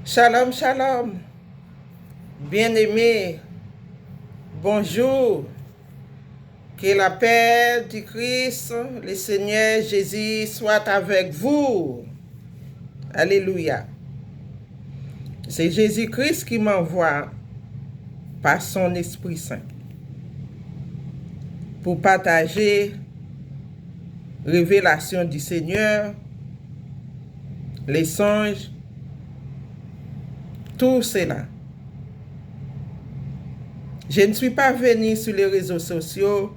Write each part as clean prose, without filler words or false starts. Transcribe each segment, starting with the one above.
Shalom, shalom. Bien-aimés, bonjour. Que la paix du Christ, le Seigneur Jésus, soit avec vous. Alléluia. C'est Jésus-Christ qui m'envoie par son Esprit Saint pour partager révélation du Seigneur, les songes, tout cela. Je ne suis pas venu sur les réseaux sociaux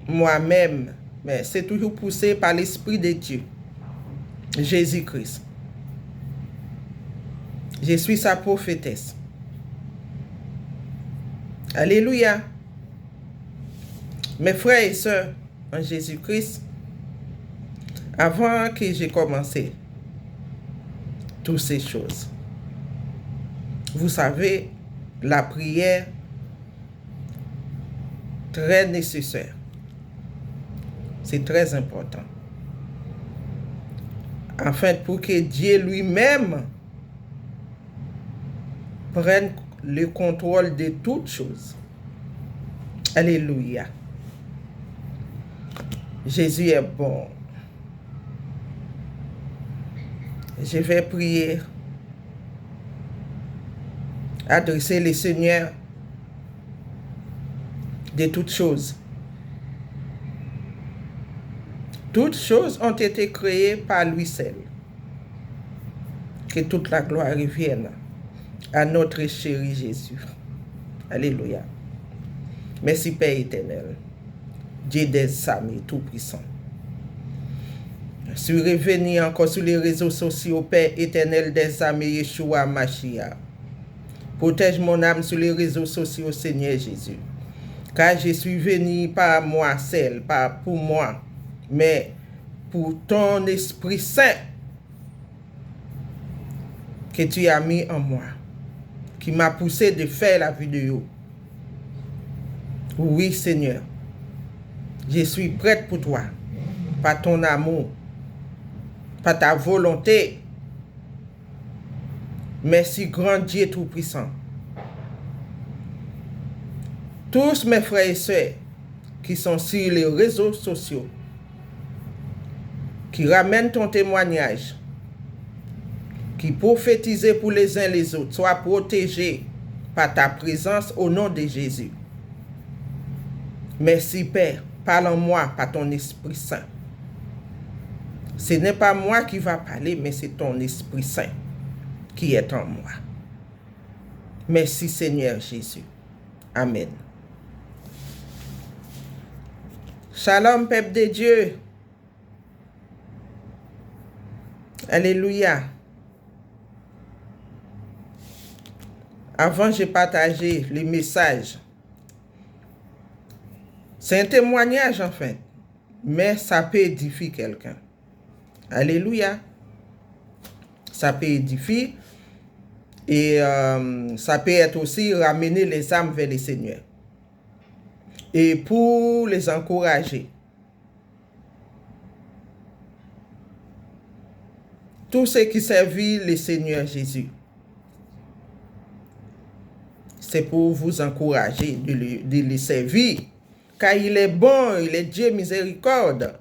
moi-même, mais c'est toujours poussé par l'Esprit de Dieu, Jésus-Christ. Je suis sa prophétesse. Alléluia. Mes frères et sœurs en Jésus-Christ, avant que j'ai commencé toutes ces choses, vous savez, la prière très nécessaire. C'est très important. Afin pour que Dieu lui-même prenne le contrôle de toutes choses. Alléluia. Jésus est bon. Je vais prier, adresser le Seigneur de toutes choses. Toutes choses ont été créées par lui seul. Que toute la gloire revienne à notre chéri Jésus. Alléluia. Merci Père éternel, Dieu des armées tout-puissant. Je suis revenu encore sur les réseaux sociaux, Père éternel des armées, Yeshua Mashiach. Protège mon âme sur les réseaux sociaux, Seigneur Jésus. Car je suis venu pas moi seul, pas pour moi, mais pour ton Esprit Saint que tu as mis en moi, qui m'a poussé de faire la vidéo. Oui, Seigneur, je suis prête pour toi, par ton amour, par ta volonté. Merci, grand Dieu Tout-Puissant. Tous mes frères et sœurs qui sont sur les réseaux sociaux, qui ramènent ton témoignage, qui prophétisent pour les uns les autres, sois protégés par ta présence au nom de Jésus. Merci Père, parle en moi par ton Esprit Saint. Ce n'est pas moi qui va parler, mais c'est ton Esprit Saint qui est en moi. Merci Seigneur Jésus. Amen. Shalom peuple de Dieu. Alléluia. Avant, j'ai partagé les messages. C'est un témoignage en fait, mais ça peut édifier quelqu'un. Alléluia. Ça peut édifier et ça peut être aussi ramener les âmes vers le Seigneur. Et pour les encourager. Tous ceux qui servent le Seigneur Jésus. C'est pour vous encourager de le servir. Car il est bon, il est Dieu miséricorde.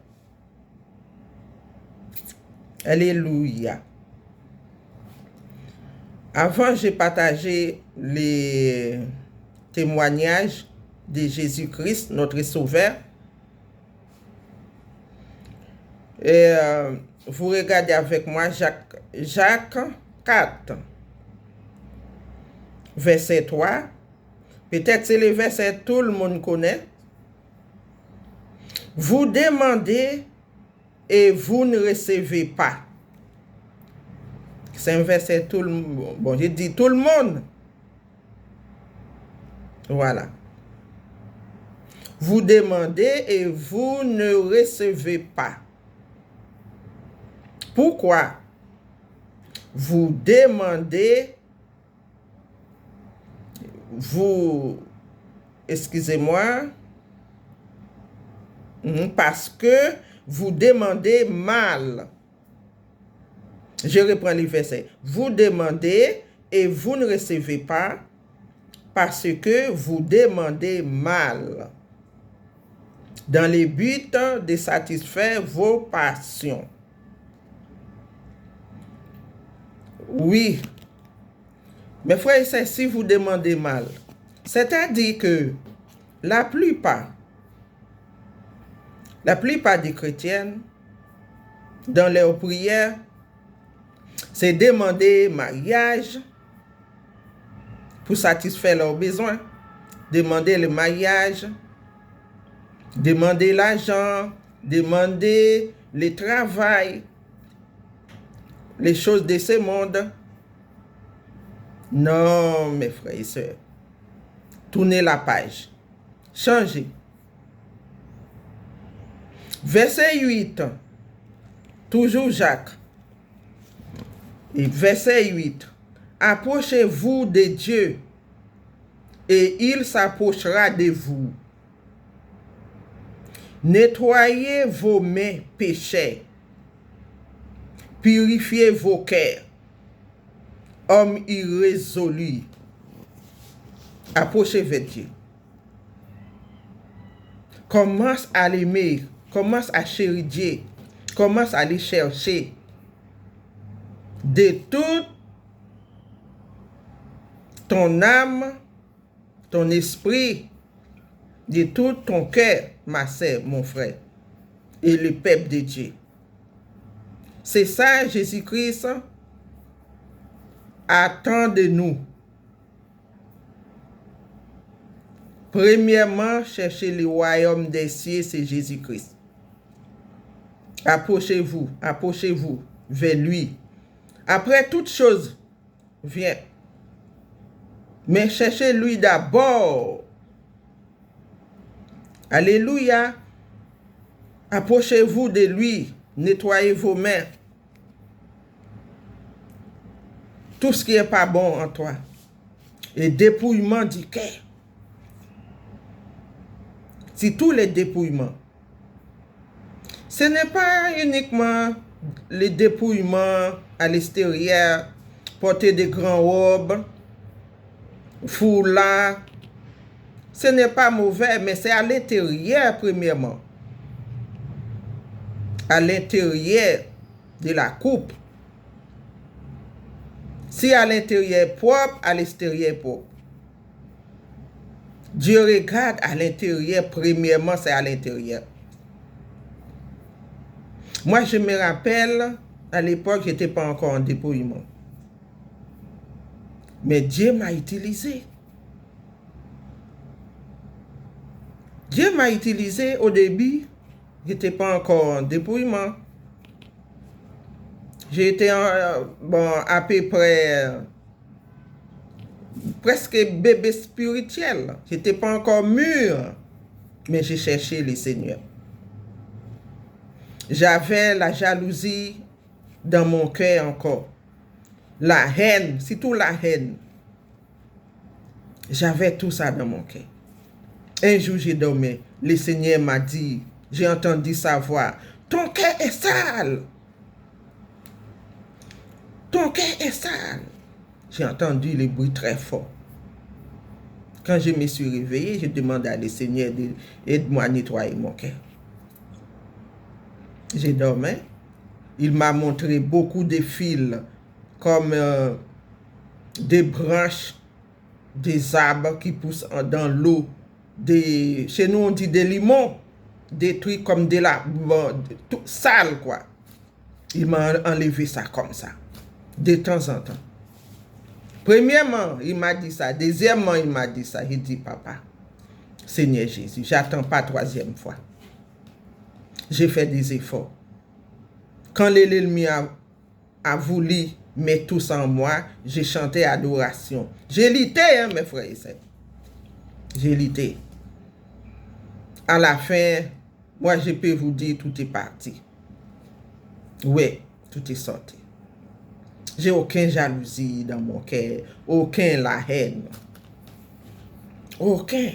Alléluia. Avant, j'ai partagé les témoignages de Jésus-Christ, notre Sauveur. Et vous regardez avec moi Jacques 4, verset 3. Peut-être c'est le verset que tout le monde connaît. Vous demandez et vous ne recevez pas. C'est un verset tout le monde. Bon, j'ai dit tout le monde. Voilà. Vous demandez et vous ne recevez pas. Pourquoi? Vous demandez, excusez-moi, parce que vous demandez mal. Je reprends le verset. Vous demandez et vous ne recevez pas parce que vous demandez mal, dans le but de satisfaire vos passions. Oui, mes frères et sœurs, si vous demandez mal, c'est-à-dire que la plupart des chrétiennes, dans leurs prières, c'est demander mariage pour satisfaire leurs besoins, demander le mariage, demander l'argent, demander le travail, les choses de ce monde. Non, mes frères et sœurs, tournez la page, changez. Verset 8, toujours Jacques. Et verset 8, approchez-vous de Dieu et il s'approchera de vous. Nettoyez vos mains péchées, purifiez vos cœurs, hommes irrésolus. Approchez-vous de Dieu. Commence à l'aimer, commence à chérir Dieu, commence à le chercher de toute ton âme, ton esprit, de tout ton cœur, ma sœur, mon frère, et le peuple de Dieu. C'est ça, Jésus-Christ attend de nous. Premièrement, cherchez le royaume des cieux, c'est Jésus-Christ. Approchez-vous vers lui. Après toute chose, vient. Mais cherchez lui d'abord. Alléluia. Approchez-vous de lui. Nettoyez vos mains. Tout ce qui n'est pas bon en toi. Et dépouillement du cœur. C'est tous les dépouillements. Ce n'est pas uniquement les dépouillements à l'extérieur, porter des grandes robes, foulard. Ce n'est pas mauvais, mais c'est à l'intérieur premièrement. À l'intérieur de la coupe. Si à l'intérieur propre, à l'extérieur propre. Dieu regarde à l'intérieur, premièrement, c'est à l'intérieur. Moi, je me rappelle, à l'époque, je n'étais pas encore en dépouillement. Mais Dieu m'a utilisé. Dieu m'a utilisé au début, je n'étais pas encore en dépouillement. J'étais à peu près presque bébé spirituel. Je n'étais pas encore mûr, mais j'ai cherché le Seigneur. J'avais la jalousie dans mon cœur encore. La haine, surtout la haine. J'avais tout ça dans mon cœur. Un jour, j'ai dormi. Le Seigneur m'a dit, j'ai entendu sa voix. Ton cœur est sale. Ton cœur est sale. J'ai entendu le bruit très fort. Quand je me suis réveillé, je demandais à le Seigneur d'aide-moi à nettoyer mon cœur. J'ai dormi. Il m'a montré beaucoup de fils, comme des branches, des arbres qui poussent dans l'eau. Chez nous, on dit des limons, des trucs comme tout sale, quoi. Il m'a enlevé ça comme ça, de temps en temps. Premièrement, il m'a dit ça. Deuxièmement, il m'a dit ça. Il dit, papa, Seigneur Jésus, j'attends pas troisième fois. J'ai fait des efforts. Quand l'ennemi a voulu mettre tout ça en moi, j'ai chanté adoration. J'ai lutté, hein, mes frères et sœurs. J'ai lutté. À la fin, moi, je peux vous dire, tout est parti. Oui, tout est sorti. J'ai aucune jalousie dans mon cœur, aucun la haine. Aucun.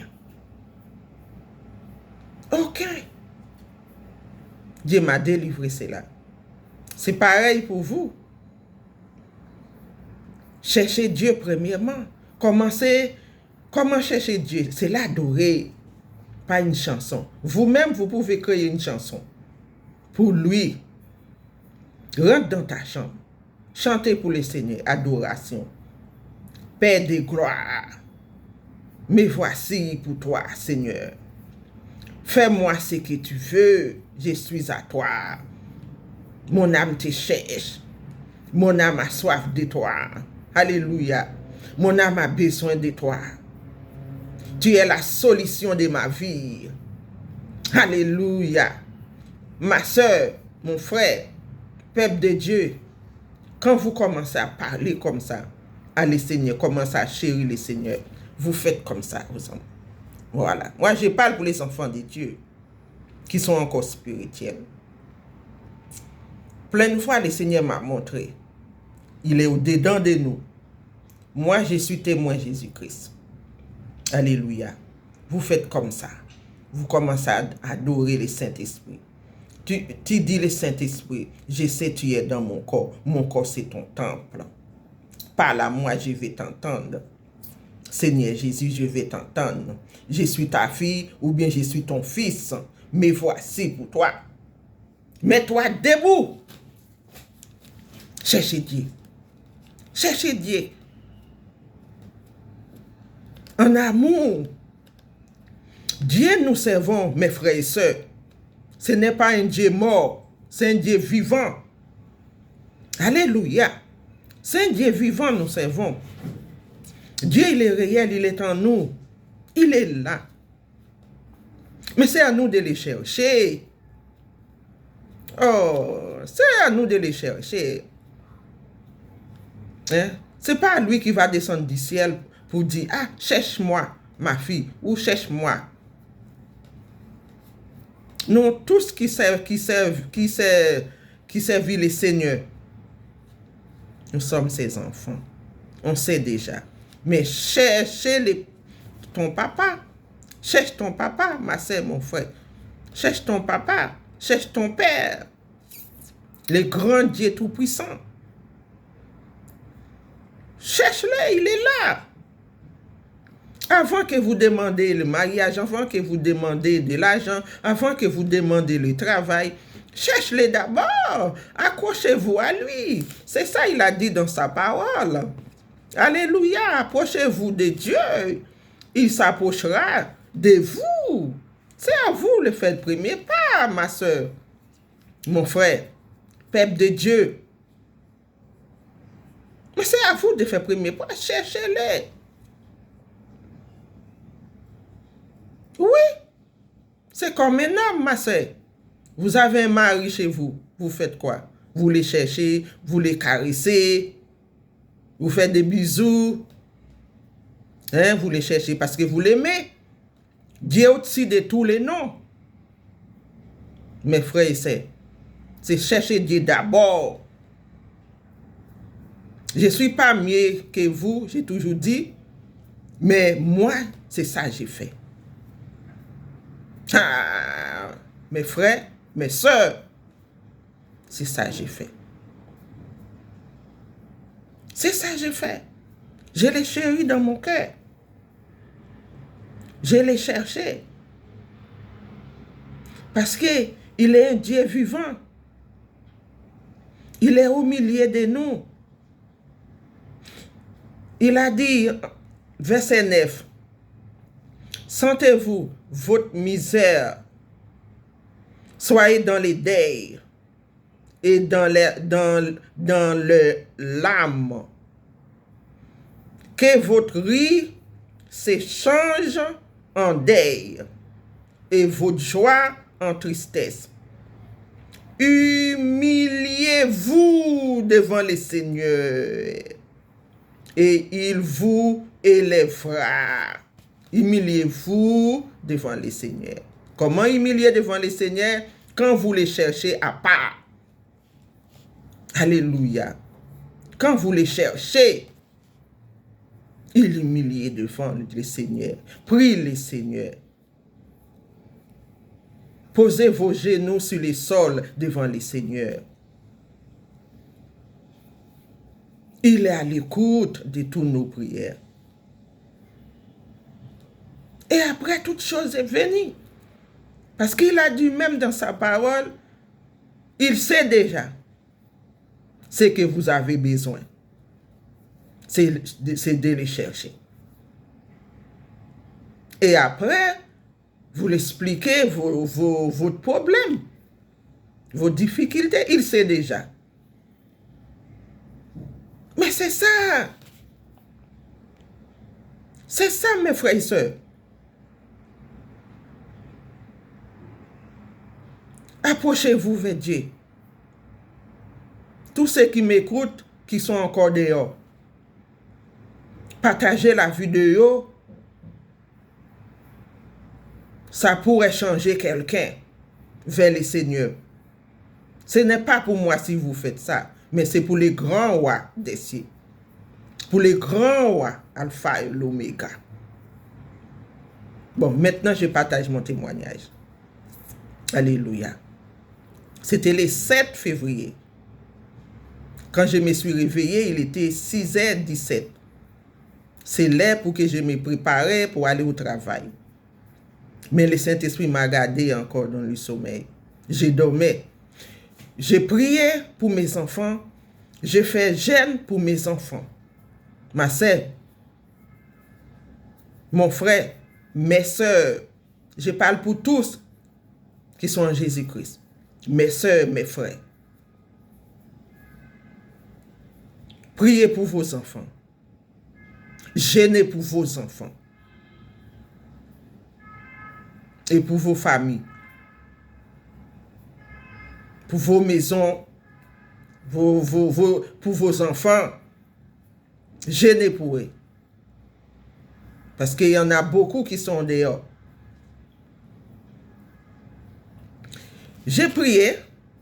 Dieu m'a délivré cela. C'est pareil pour vous. Cherchez Dieu premièrement. Comment chercher Dieu? C'est l'adorer, pas une chanson. Vous-même, vous pouvez créer une chanson pour lui. Rentre dans ta chambre. Chantez pour le Seigneur. Adoration. Père de gloire. Me voici pour toi, Seigneur. Fais-moi ce que tu veux. Je suis à toi. Mon âme te cherche. Mon âme a soif de toi. Alléluia. Mon âme a besoin de toi. Tu es la solution de ma vie. Alléluia. Ma soeur, mon frère, peuple de Dieu, quand vous commencez à parler comme ça, allez Seigneur, commencez à chérir le Seigneur. Vous faites comme ça, vous enfants. Voilà. Moi, je parle pour les enfants de Dieu qui sont encore spirituels. Plein de fois, le Seigneur m'a montré. Il est au-dedans de nous. Moi, je suis témoin Jésus-Christ. Alléluia. Vous faites comme ça. Vous commencez à adorer le Saint-Esprit. Tu dis le Saint-Esprit, je sais tu es dans mon corps. Mon corps, c'est ton temple. Parle à moi, je vais t'entendre. Seigneur Jésus, je vais t'entendre. Je suis ta fille ou bien je suis ton fils. Me voici pour toi. Mets-toi debout. Cherchez Dieu. Cherchez Dieu. En amour. Dieu nous servons, mes frères et sœurs. Ce n'est pas un Dieu mort, c'est un Dieu vivant. Alléluia. C'est un Dieu vivant, nous servons. Dieu, il est réel, il est en nous. Il est là. Mais c'est à nous de le chercher. Oh, c'est à nous de le chercher. Hein? C'est pas lui qui va descendre du ciel pour dire, ah, cherche-moi, ma fille, ou cherche-moi. Nous, tous qui servent le Seigneur, nous sommes ses enfants. On sait déjà. Mais cherchez ton papa. Cherche ton papa, ma soeur, mon frère. Cherche ton papa. Cherche ton père. Le grand Dieu tout-puissant. Cherche-le, il est là. Avant que vous demandez le mariage, avant que vous demandez de l'argent, avant que vous demandez le travail, cherchez-le d'abord. Accrochez-vous à lui. C'est ça, il a dit dans sa parole. Alléluia. Approchez-vous de Dieu. Il s'approchera de vous. C'est à vous le faire le premier pas, ma soeur, mon frère, peuple de Dieu. Mais c'est à vous de faire le premier pas. Cherchez-le. Oui, c'est comme un homme, ma soeur. Vous avez un mari chez vous. Vous faites quoi? Vous les cherchez, vous les caressez, vous faites des bisous. Hein, vous les cherchez parce que vous l'aimez. Dieu au-dessus de tous les noms. Mes frères et sœurs, c'est chercher Dieu d'abord. Je ne suis pas mieux que vous, j'ai toujours dit, mais moi, c'est ça que j'ai fait. Ah, mes frères, mes sœurs, c'est ça que j'ai fait. C'est ça que j'ai fait. Je l'ai chéri dans mon cœur. Je l'ai cherché. Parce qu'il est un Dieu vivant. Il est au milieu de nous. Il a dit, verset 9, sentez-vous votre misère, soyez dans les deuils et dans l'âme. Que votre rire s'échange en deuil et votre joie en tristesse. Humiliez-vous devant le Seigneur et il vous élèvera. Humiliez-vous devant le Seigneur. Comment humilier devant le Seigneur? Quand vous les cherchez à part. Alléluia. Quand vous les cherchez, il humilie devant le Seigneur. Prie le Seigneur. Posez vos genoux sur le sol devant le Seigneur. Il est à l'écoute de toutes nos prières. Et après, toute chose est venue. Parce qu'il a dit même dans sa parole, il sait déjà ce que vous avez besoin. C'est de les chercher. Et après, vous l'expliquez votre problème, vos difficultés, il sait déjà. Mais c'est ça. C'est ça, mes frères et sœurs. Approchez-vous vers Dieu. Tous ceux qui m'écoutent, qui sont encore dehors, partagez la vidéo. Ça pourrait changer quelqu'un vers le Seigneur. Ce n'est pas pour moi si vous faites ça, mais c'est pour les grands rois des cieux. Pour les grands rois, Alpha et l'Oméga. Bon, maintenant je partage mon témoignage. Alléluia. C'était le 7 février. Quand je me suis réveillé, il était 6h17. C'est l'heure pour que je me préparais pour aller au travail. Mais le Saint-Esprit m'a gardé encore dans le sommeil. J'ai dormi. J'ai prié pour mes enfants. J'ai fait jeûne pour mes enfants. Ma sœur, mon frère, mes sœurs. Je parle pour tous qui sont en Jésus-Christ. Mes sœurs, mes frères. Priez pour vos enfants. Jeûnez pour vos enfants. Et pour vos familles. Pour vos maisons. Pour vos enfants. Jeûnez pour eux. Parce qu'il y en a beaucoup qui sont dehors. J'ai prié.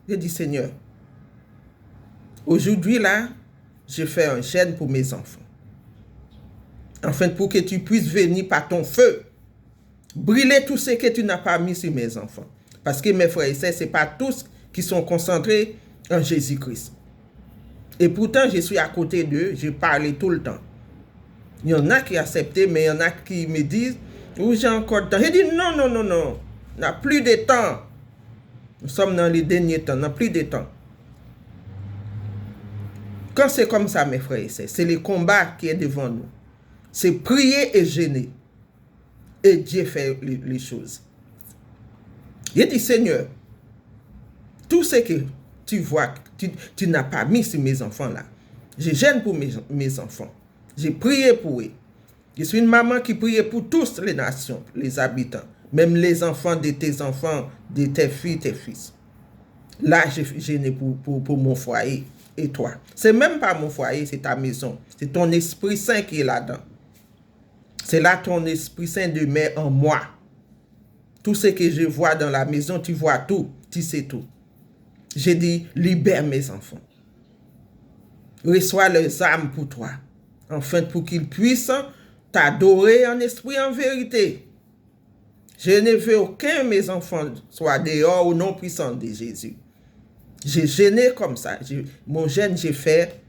J'ai dit, Seigneur, aujourd'hui là, je fais un jeûne pour mes enfants. Enfin, pour que tu puisses venir par ton feu, brûler tout ce que tu n'as pas mis sur mes enfants. Parce que mes frères et sœurs, ce n'est pas tous qui sont concentrés en Jésus-Christ. Et pourtant, je suis à côté d'eux, je parle tout le temps. Il y en a qui acceptent, mais il y en a qui me disent, où j'ai encore de temps. J'ai dit, non, non, non, non, on n'a plus de temps. Nous sommes dans les derniers temps, on n'a plus de temps. Quand c'est comme ça, mes frères et sœurs, c'est le combat qui est devant nous. C'est prier et jeûner. Et Dieu fait les choses. Il dit, Seigneur, tout ce que tu vois, tu n'as pas mis sur mes enfants là. Je jeûne pour mes enfants. J'ai prié pour eux. Je suis une maman qui prie pour tous les nations, les habitants. Même les enfants de tes enfants, de tes filles, tes fils. Là, j'ai jeûné pour mon foyer et toi. C'est même pas mon foyer, c'est ta maison. C'est ton Esprit Saint qui est là-dedans. C'est là ton Esprit Saint demeure en moi. Tout ce que je vois dans la maison, tu vois tout, tu sais tout. J'ai dit, libère mes enfants. Reçois leurs âmes pour toi. Enfin, pour qu'ils puissent t'adorer en esprit, en vérité. Je ne veux aucun de mes enfants soit dehors au nom puissant de Jésus. J'ai jeûné comme ça. Mon jeûne, j'ai fait.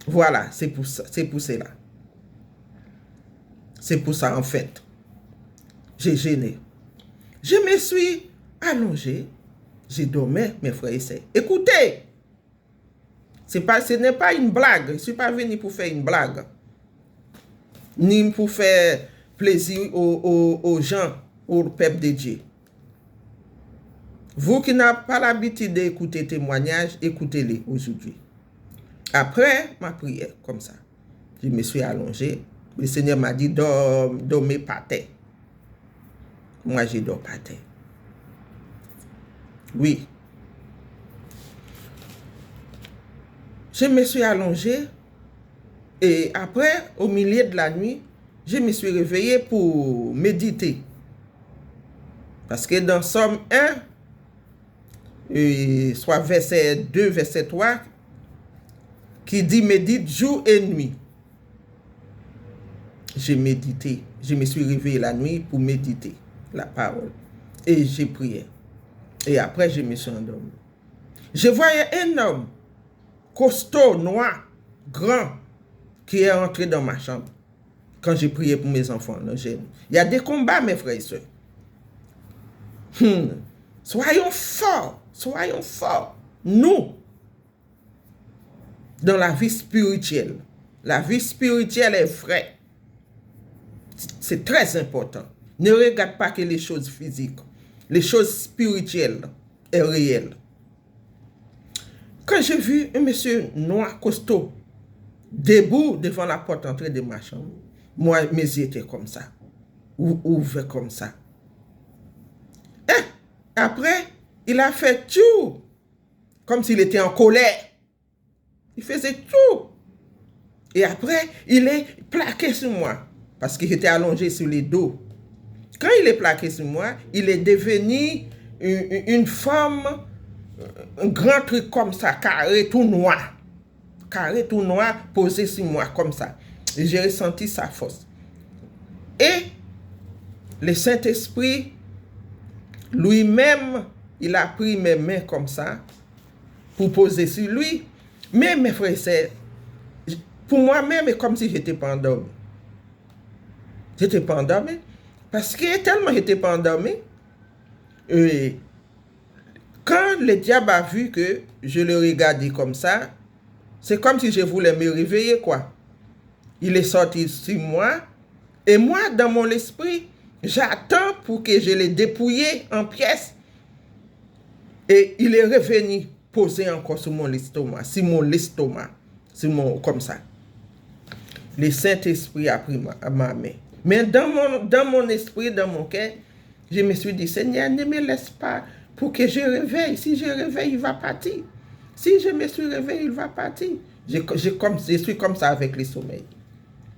Voilà, c'est pour ça. C'est pour cela. C'est pour ça, en fait. J'ai jeûné. Je me suis allongé. J'ai dormi, mes frères et sœurs. Écoutez, ce n'est pas une blague. Je ne suis pas venu pour faire une blague. Ni pour faire plaisir aux gens, au peuple de Dieu. Vous qui n'avez pas l'habitude d'écouter témoignages, écoutez-les aujourd'hui. Après ma prière, comme ça, je me suis allongé. Le Seigneur m'a dit, dormez par terre. Moi, je dors par terre. Oui. Je me suis allongé et après, au milieu de la nuit, je me suis réveillé pour méditer. Parce que dans Somme 1, soit verset 2, verset 3, qui dit médite jour et nuit. J'ai médité. Je me suis réveillé la nuit pour méditer la parole. Et j'ai prié. Et après, je me suis endormi. Je voyais un homme costaud, noir, grand qui est entré dans ma chambre quand j'ai prié pour mes enfants. Il y a des combats, mes frères et sœurs. Soyons forts. Nous, dans la vie spirituelle. La vie spirituelle est vraie. C'est très important. Ne regarde pas que les choses physiques. Les choses spirituelles est réelles. Quand j'ai vu un monsieur noir costaud debout devant la porte d'entrée de ma chambre, moi, mes yeux étaient comme ça, ouverts comme ça. Et après, il a fait tout, comme s'il était en colère. Il faisait tout. Et après, il est plaqué sur moi, parce qu'il était allongé sur les dos. Quand il est plaqué sur moi, il est devenu une femme, un grand truc comme ça, carré tout noir, posé sur moi comme ça. Et j'ai ressenti sa force. Et le Saint-Esprit, lui-même, il a pris mes mains comme ça, pour poser sur lui. Mais mes frères, c'est pour moi-même, c'est comme si j'étais pas endormi. J'étais pas endormi. Parce que tellement j'étais pas endormi, quand le diable a vu que je le regardais comme ça, c'est comme si je voulais me réveiller, quoi. Il est sorti sur moi, et moi, dans mon esprit, j'attends pour que je le dépouille en pièces. Et il est revenu poser encore sur mon estomac, comme ça. Le Saint-Esprit a pris ma main. Mais dans mon esprit, dans mon cœur, je me suis dit, Seigneur, ne me laisse pas pour que je réveille. Si je réveille, il va partir. Si je me suis réveillé, il va partir. Je suis comme ça avec le sommeil.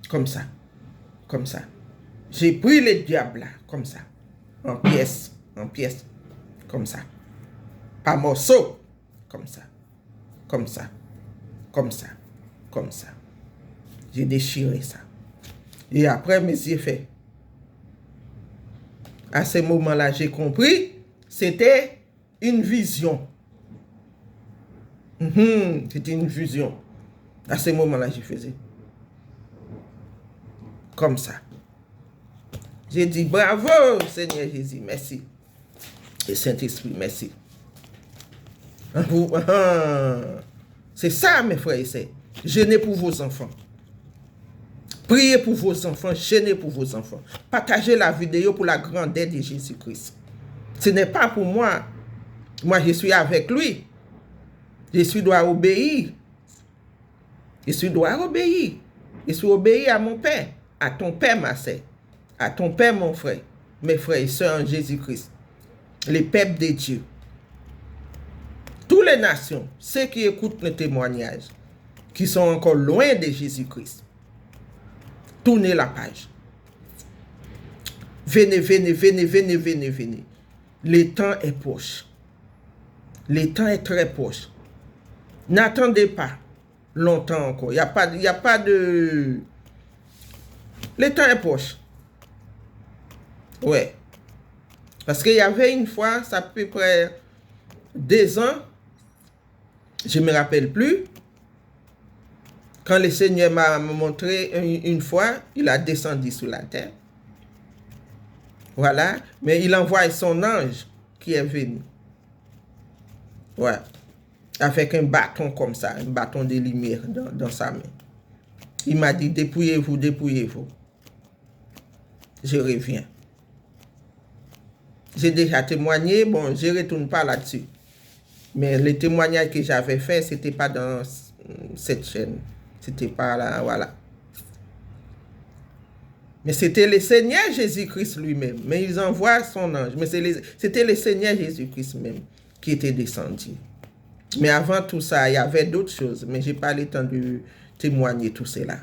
Comme ça. J'ai pris le diable là, comme ça. En pièces. Comme ça. Pas morceau. Comme ça. J'ai déchiré ça. Et après, mes yeux faits. À ce moment-là, j'ai compris, c'était une vision. C'était une vision. À ce moment-là, je faisais comme ça. J'ai dit, bravo, Seigneur Jésus, merci. Et Saint-Esprit, merci. C'est ça, mes frères et sœurs. Jeûnez pour vos enfants. Priez pour vos enfants, jeûnez pour vos enfants. Partagez la vidéo pour la grandeur de Jésus-Christ. Ce n'est pas pour moi. Moi, je suis avec lui. Je dois obéir. Je suis obéi à mon Père, à ton Père, ma sœur, à ton Père, mon frère, mes frères et sœurs en Jésus-Christ, les peuples de Dieu. Toutes les nations, ceux qui écoutent le témoignage, qui sont encore loin de Jésus-Christ, tournez la page. Venez. Le temps est proche. Le temps est très proche. N'attendez pas longtemps encore. Il n'y a pas de... Le temps est proche. Ouais. Parce qu'il y avait une fois, ça peut près 2 ans, je ne me rappelle plus, quand le Seigneur m'a montré une fois, il a descendu sur la terre. Voilà. Mais il envoie son ange qui est venu. Ouais. Avec un bâton comme ça, un bâton de lumière dans sa main. Il m'a dit, dépouillez-vous. Je reviens. J'ai déjà témoigné, bon, je ne retourne pas là-dessus. Mais le témoignage que j'avais fait, ce n'était pas dans cette chaîne. C'était pas là, voilà. Mais c'était le Seigneur Jésus-Christ lui-même. Mais ils envoient son ange. Mais c'était le Seigneur Jésus-Christ même qui était descendu. Mais avant tout ça, il y avait d'autres choses. Mais je n'ai pas le temps de témoigner tout cela.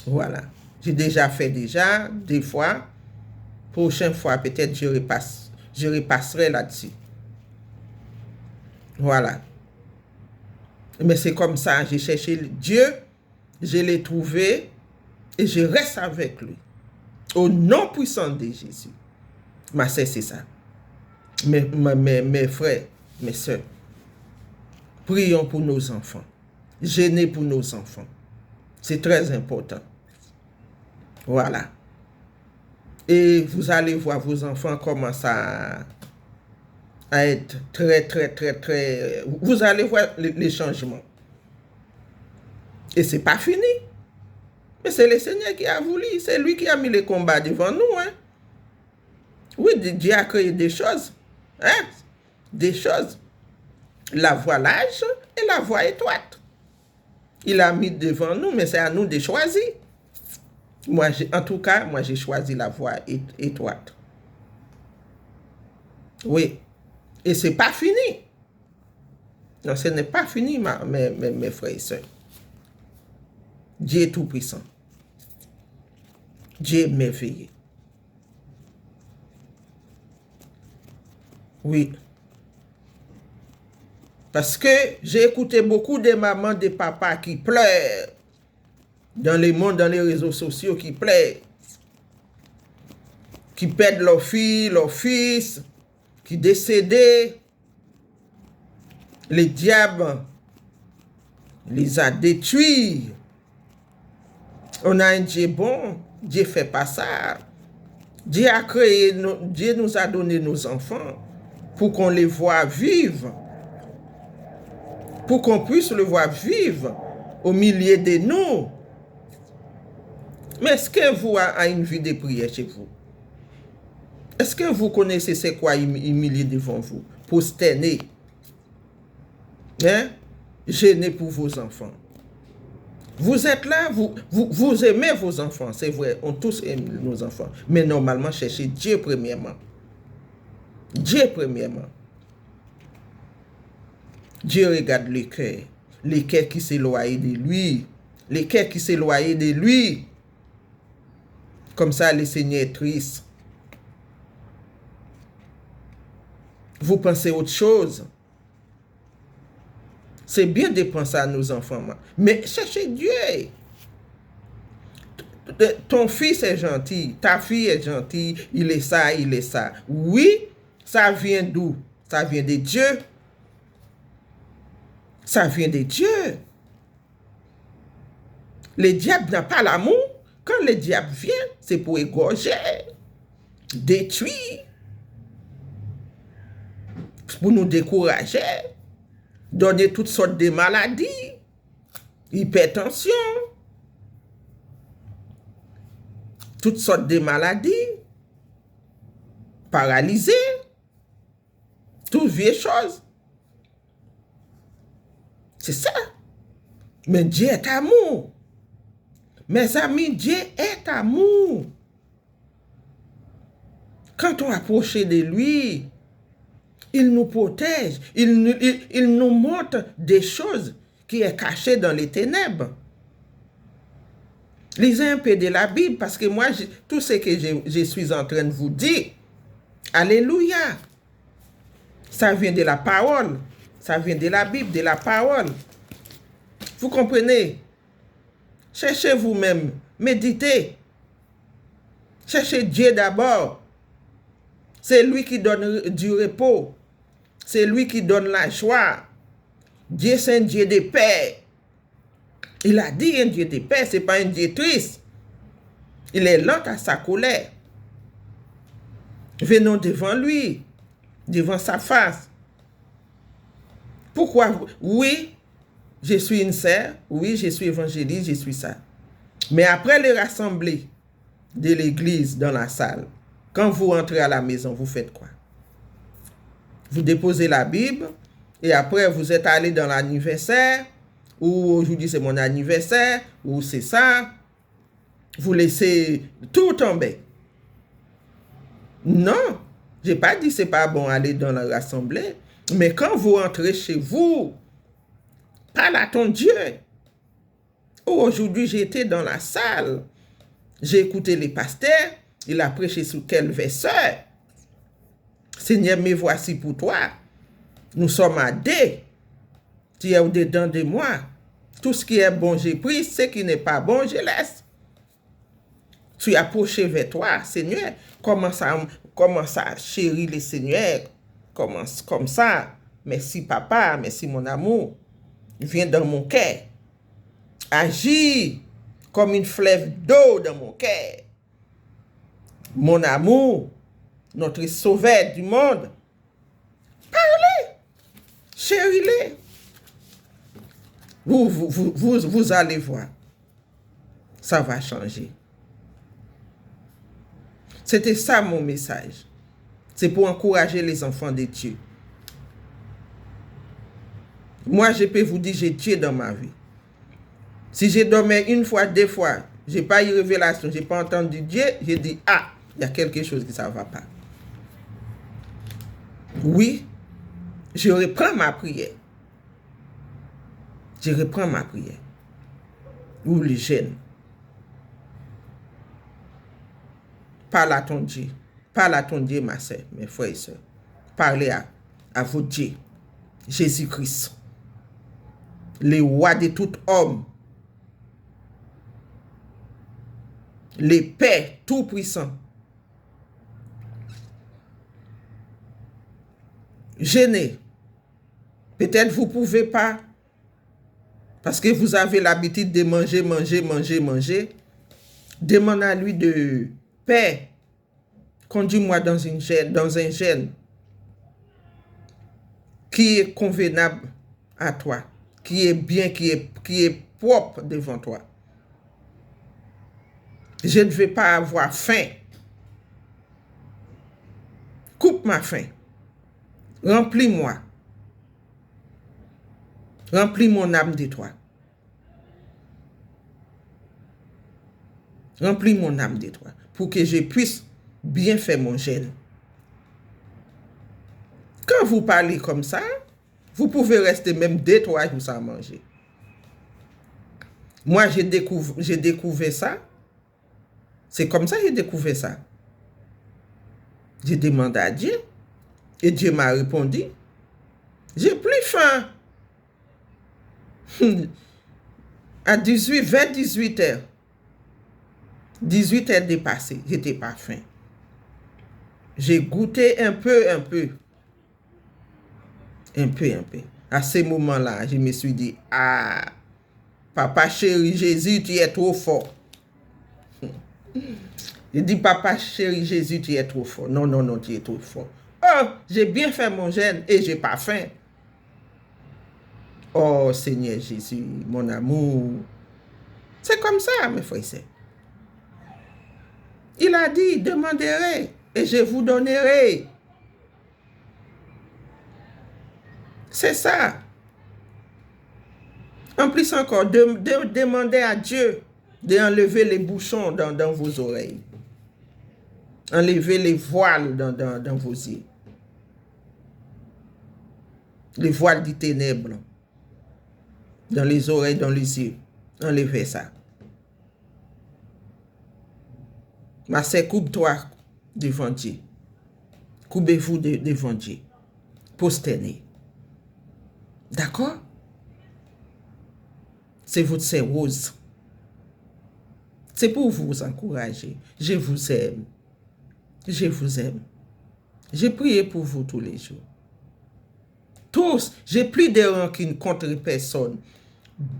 Voilà. J'ai déjà fait des fois. Prochaine fois, peut-être je repasserai là-dessus. Voilà. Mais c'est comme ça, j'ai cherché Dieu, je l'ai trouvé et je reste avec lui. Au nom puissant de Jésus. Ma sœur, c'est ça. Mes frères, mes sœurs, prions pour nos enfants. Gêner pour nos enfants. C'est très important. Voilà. Et vous allez voir vos enfants commencent à être très... Vous allez voir les changements. Et c'est pas fini. Mais c'est le Seigneur qui a voulu. C'est lui qui a mis les combats devant nous. Hein. Oui, Dieu a créé des choses. Hein? Des choses. La voie large et la voie étroite. Il a mis devant nous, mais c'est à nous de choisir. Moi, en tout cas, moi, j'ai choisi la voie étroite. Oui. Et c'est pas fini. Non, ce n'est pas fini, mes frères et sœurs. Dieu est tout-puissant. Dieu est merveilleux. Oui. Parce que j'ai écouté beaucoup de mamans, de papas qui pleurent dans les mondes, dans les réseaux sociaux, qui pleurent, qui perdent leur fille, leur fils, qui décédaient. Le diable les a détruits. On a un Dieu bon. Dieu fait pas ça. Dieu a créé, Dieu nous a donné nos enfants pour qu'on les voie vivre. Pour qu'on puisse le voir vivre au milieu de nous. Mais est-ce que vous avez une vie de prière chez vous? Est-ce que vous connaissez c'est quoi humilier devant vous? Prosterner. Hein? Gêner pour vos enfants. Vous êtes là, vous aimez vos enfants, c'est vrai, on tous aime nos enfants. Mais normalement, cherchez Dieu premièrement. Dieu premièrement. Dieu regarde le cœur qui s'éloigne de lui, les cœurs qui s'éloignent de lui. Comme ça, le Seigneur est triste. Vous pensez autre chose. C'est bien de penser à nos enfants, mais cherchez Dieu. Ton fils est gentil, ta fille est gentille, il est ça, il est ça. Oui, ça vient d'où? Ça vient de Dieu. Ça vient de Dieu. Le diable n'a pas l'amour. Quand le diable vient, c'est pour égorger, détruire, pour nous décourager, donner toutes sortes de maladies, hypertension, toutes sortes de maladies, paralysées, toutes vieilles choses. C'est ça. Mais Dieu est amour. Mes amis, Dieu est amour. Quand on approche de lui, il nous protège. Il nous montre des choses qui sont cachées dans les ténèbres. Lisez un peu de la Bible parce que moi, tout ce que je suis en train de vous dire, alléluia, ça vient de la parole. Ça vient de la Bible, de la parole. Vous comprenez? Cherchez vous-même, méditez. Cherchez Dieu d'abord. C'est lui qui donne du repos. C'est lui qui donne la joie. Dieu, c'est un Dieu de paix. Il a dit un Dieu de paix, ce n'est pas un Dieu triste. Il est lent à sa colère. Venons devant lui, devant sa face. Pourquoi? Oui, je suis une sœur, oui, je suis évangéliste, je suis ça. Mais après le rassembler de l'église dans la salle, quand vous entrez à la maison, vous faites quoi? Vous déposez la Bible et après vous êtes allé dans l'anniversaire, ou aujourd'hui c'est mon anniversaire, ou c'est ça. Vous laissez tout tomber. Non, je n'ai pas dit c'est pas bon aller dans l'assemblée, mais quand vous entrez chez vous, parle à ton Dieu. Oh, aujourd'hui, j'ai été dans la salle. J'ai écouté les pasteurs. Il a prêché sur quel verset? Seigneur, me voici pour toi. Nous sommes à deux. Tu es au-dedans de moi. Tout ce qui est bon, j'ai pris. Ce qui n'est pas bon, je laisse. Tu es approché vers toi, Seigneur. Commence à chérir le Seigneur. Commence comme ça. Merci, papa. Merci, mon amour. Viens dans mon cœur. Agis comme une fleuve d'eau dans mon cœur. Mon amour, notre sauveur du monde. Parlez, chéris-les. Vous allez voir. Ça va changer. C'était ça mon message. C'est pour encourager les enfants de Dieu. Moi, je peux vous dire, j'ai Dieu dans ma vie. Si j'ai dormi une fois, deux fois, je n'ai pas eu révélation, je n'ai pas entendu Dieu, j'ai dit, ah, il y a quelque chose qui ne va pas. Oui, je reprends ma prière. Je reprends ma prière. Ou les jeunes. Parle à ton Dieu. Parle à ton Dieu, ma soeur, mes frères et sœurs. Parlez à votre Dieu. Jésus-Christ. Le roi de tout homme. Le Père tout-puissant. Jeûnez. Peut-être vous ne pouvez pas. Parce que vous avez l'habitude de manger. Demande à lui de Père, conduis-moi dans un jeûne qui est convenable à toi, qui est bien, qui est propre devant toi. Je ne vais pas avoir faim. Coupe ma faim. Remplis-moi. Remplis mon âme de toi. Remplis mon âme de toi pour que je puisse bien faire mon jeûne. Quand vous parlez comme ça, vous pouvez rester même 2-3 jours sans manger. Moi, j'ai découvert ça. C'est comme ça que j'ai découvert ça. J'ai demandé à Dieu et Dieu m'a répondu. J'ai plus faim. À 18 heures. 18 heures dépassées, j'étais pas faim. J'ai goûté un peu. À ce moment-là, je me suis dit, ah, papa chéri Jésus, tu es trop fort. Je dis, papa chéri Jésus, tu es trop fort. Non, tu es trop fort. Oh, j'ai bien fait mon jeûne et j'ai pas faim. Oh, Seigneur Jésus, mon amour. C'est comme ça, mes frères et sœurs. Il a dit, demanderez et je vous donnerai. C'est ça. En plus encore, demandez à Dieu d'enlever les bouchons dans vos oreilles. Enlever les voiles dans vos yeux. Les voiles des ténèbres. Dans les oreilles, dans les yeux. Enlevez ça. Ma sœur, coupe-toi devant Dieu. Coupez-vous devant Dieu. Prosternez. D'accord? C'est votre sœur Rose. C'est pour vous encourager. Je vous aime. Je vous aime. J'ai prié pour vous tous les jours. Tous. J'ai plus de rancune contre personne.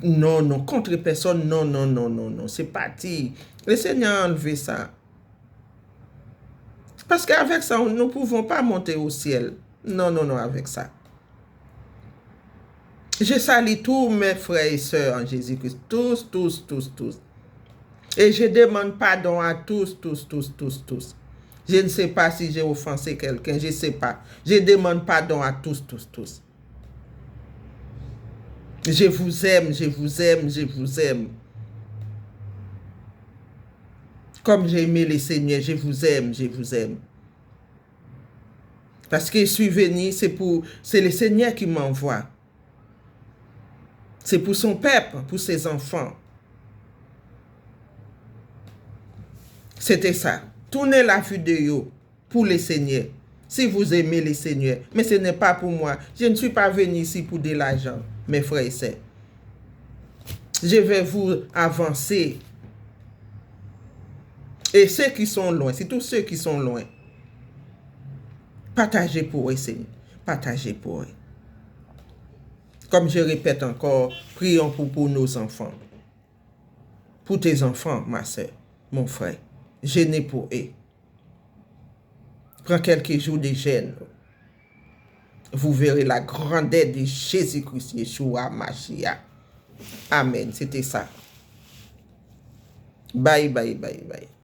Non, contre personne. Non. C'est parti. Le Seigneur a enlevé ça. Parce qu'avec ça, nous ne pouvons pas monter au ciel. Non, avec ça. Je salue tous mes frères et sœurs en Jésus-Christ. Tous. Et je demande pardon à tous. Je ne sais pas si j'ai offensé quelqu'un. Je ne sais pas. Je demande pardon à tous. Je vous aime. Comme j'ai aimé le Seigneur, je vous aime. Parce que je suis venu, c'est le Seigneur qui m'envoie. C'est pour son peuple, pour ses enfants. C'était ça. Tournez la vidéo pour le Seigneur. Si vous aimez le Seigneur. Mais ce n'est pas pour moi. Je ne suis pas venu ici pour de l'argent, mes frères et sœurs. Je vais vous avancer. Et ceux qui sont loin, c'est tous ceux qui sont loin. Partagez pour eux, Seigneur. Partagez pour eux. Comme je répète encore, prions pour nos enfants. pour tes enfants, ma soeur, mon frère. Jeûnez pour eux. Prends quelques jours de jeûne. Vous verrez la grandeur de Jésus-Christ, Yeshua, Mashiach. Amen. C'était ça. Bye, bye, bye, bye.